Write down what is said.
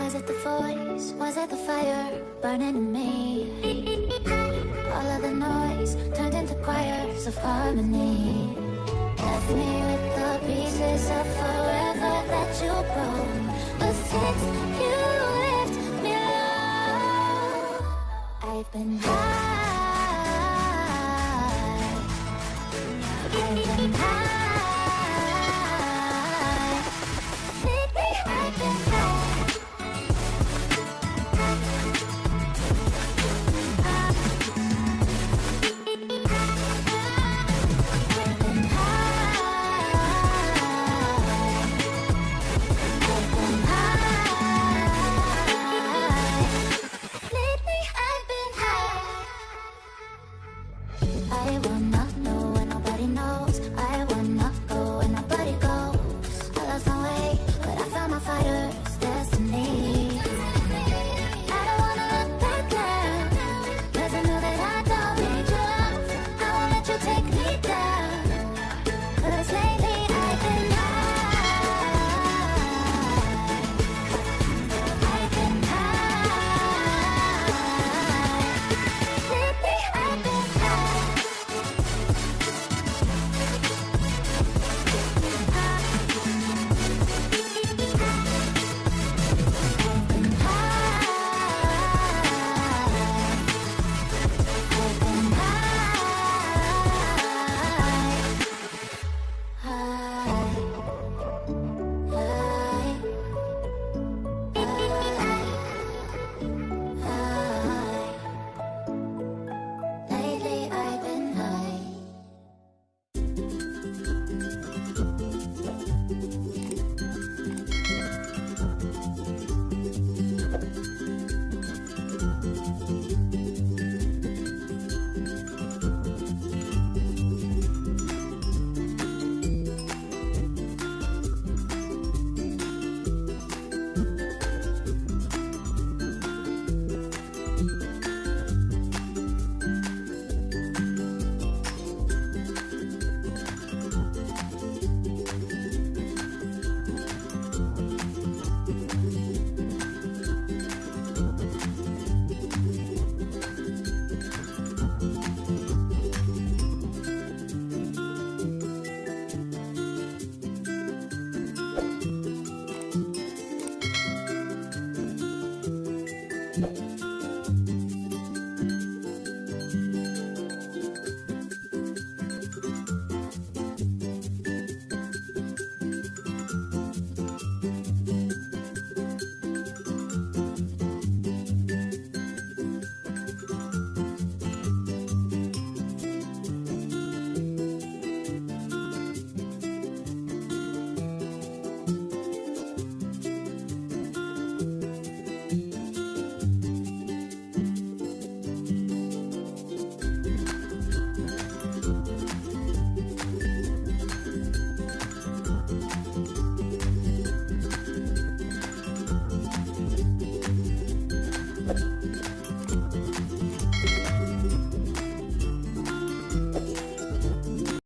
Was it the voice? Was it the fire burning in me? All of the noise turned into choirs of harmony. Left me with the pieces of forever that you broke. But since you left me alone, I've been high. I've been high. Lately I've been high. I will not know when nobody knows. I will not go when nobody goes. I lost my way, but I found my fighter's destiny. I don't wanna look back now, 'cause I know that I don't need your love. I won't let you take me down, 'cause lately I've been high. I've been high. Lately I've been high. Lately I've been high.